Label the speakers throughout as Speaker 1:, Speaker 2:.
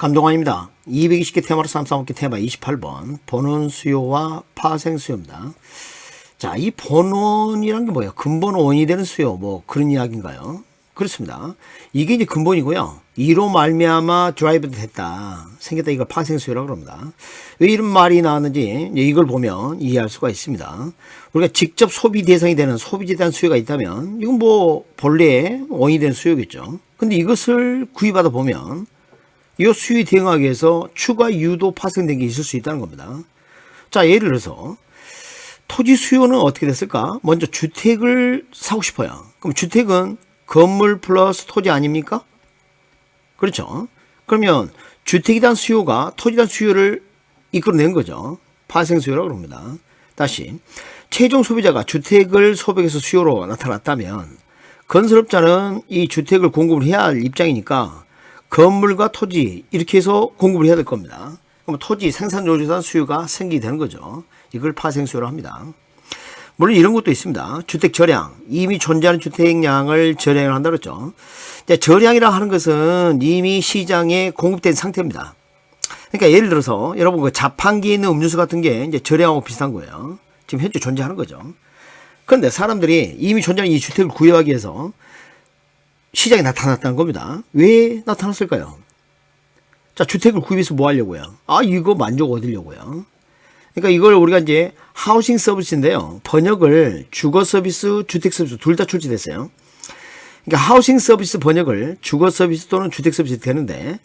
Speaker 1: 감동환입니다. 220개 테마로 335개 테마 28번 본원 수요와 파생 수요입니다. 자, 이 본원이란 게 뭐예요? 근본 원이 되는 수요 뭐 그런 이야기인가요? 그렇습니다. 이게 이제 근본이고요. 이로 말미암아 드라이브 됐다. 생겼다. 이걸 파생 수요라고 합니다. 왜 이런 말이 나왔는지 이걸 보면 이해할 수가 있습니다. 우리가 직접 소비 대상이 되는 소비지에 대한 수요가 있다면 이건 뭐 본래 원이 되는 수요겠죠. 근데 이것을 구입하다 보면 이 수요에 대응하기 위해서 추가 유도 파생된 게 있을 수 있다는 겁니다. 자, 예를 들어서 토지 수요는 어떻게 됐을까? 먼저 주택을 사고 싶어요. 그럼 주택은 건물 플러스 토지 아닙니까? 그렇죠. 그러면 주택에 대한 수요가 토지에 대한 수요를 이끌어낸 거죠. 파생 수요라고 합니다. 다시 최종 소비자가 주택을 소비해서 수요로 나타났다면 건설업자는 이 주택을 공급을 해야 할 입장이니까 건물과 토지 이렇게 해서 공급을 해야 될 겁니다. 그럼 토지 생산 요소에 대한 수요가 생기게 되는 거죠. 이걸 파생 수요라고 합니다. 물론 이런 것도 있습니다. 주택 절량, 이미 존재하는 주택량을 절약을 한다고 했죠. 절약이라 하는 것은 이미 시장에 공급된 상태입니다. 그러니까 예를 들어서 여러분 그 자판기에 있는 음료수 같은 게 이제 절약하고 비슷한 거예요. 지금 현재 존재하는 거죠. 그런데 사람들이 이미 존재하는 이 주택을 구입하기 위해서 시장에 나타났다는 겁니다. 왜 나타났을까요? 자, 주택을 구입해서 뭐 하려고요? 이거 만족 얻으려고요. 그러니까 이걸 우리가 이제 하우싱 서비스인데요. 번역을 주거 서비스, 주택 서비스 둘 다 출시됐어요. 그러니까 하우싱 서비스 번역을 주거 서비스 또는 주택 서비스 되는데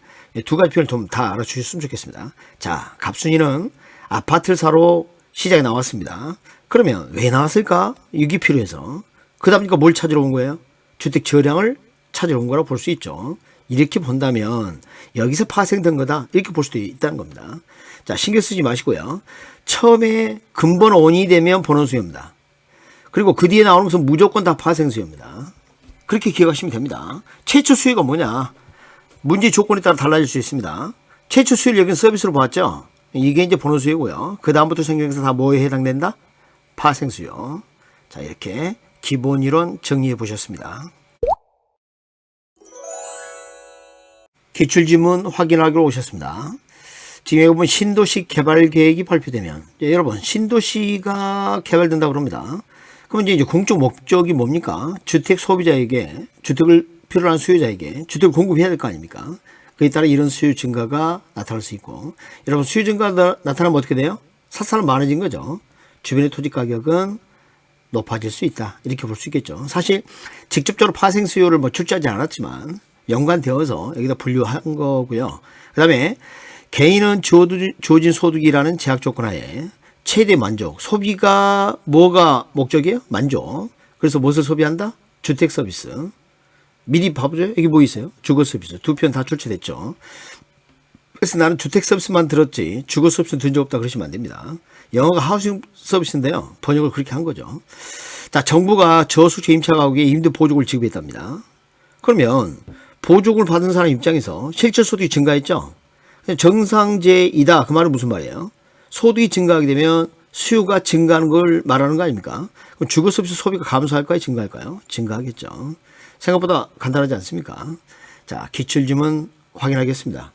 Speaker 1: 두 가지 표현을 좀 다 알아주셨으면 좋겠습니다. 자, 갑순이는 아파트를 사러 시장에 나왔습니다. 그러면 왜 나왔을까? 이게 필요해서. 그 다음 뭘 찾으러 온 거예요? 주택 절량을 찾으러 온 거라고 볼 수 있죠. 이렇게 본다면 여기서 파생된 거다 이렇게 볼 수도 있다는 겁니다. 자, 신경 쓰지 마시고요. 처음에 근본 원이 되면 본원 수요입니다. 그리고 그 뒤에 나오는 것은 무조건 다 파생 수요입니다. 그렇게 기억하시면 됩니다. 최초 수요가 뭐냐? 문제 조건에 따라 달라질 수 있습니다. 최초 수요를 여기는 서비스로 봤죠? 이게 이제 본원 수요고요. 그 다음부터 생각해서 다 뭐에 해당된다? 파생 수요. 자, 이렇게 기본 이론 정리해 보셨습니다. 기출지문 확인하기로 오셨습니다. 지금 여기 보면 신도시 개발 계획이 발표되면 여러분 신도시가 개발된다고 합니다. 그러면 이제 궁극적 목적이 뭡니까? 주택 소비자에게 주택을 필요로 하는 수요자에게 주택을 공급해야 될 거 아닙니까? 그에 따라 이런 수요 증가가 나타날 수 있고 여러분 수요 증가가 나타나면 어떻게 돼요? 샀사는 많아진 거죠. 주변의 토지 가격은 높아질 수 있다. 이렇게 볼 수 있겠죠. 사실 직접적으로 파생 수요를 뭐 출제하지 않았지만 연관되어서 여기다 분류한 거고요. 그 다음에 개인은 주어진 소득이라는 제약 조건 하에 최대 만족, 소비가 뭐가 목적이에요? 만족. 그래서 무엇을 소비한다? 주택 서비스. 미리 봐보죠. 여기 뭐 있어요? 주거 서비스. 두 편 다 출제됐죠. 그래서 나는 주택 서비스만 들었지 주거 서비스는 든 적 없다 그러시면 안 됩니다. 영어가 하우싱 서비스인데요. 번역을 그렇게 한 거죠. 자, 정부가 저수지 임차 가구에 임대 보조금을 지급했답니다. 그러면 보조금을 받은 사람 입장에서 실질 소득이 증가했죠. 정상제이다. 그 말은 무슨 말이에요? 소득이 증가하게 되면 수요가 증가하는 걸 말하는 거 아닙니까? 그럼 주거 서비스 소비가 감소할까요? 증가할까요? 증가하겠죠. 생각보다 간단하지 않습니까? 자, 기출지문 확인하겠습니다.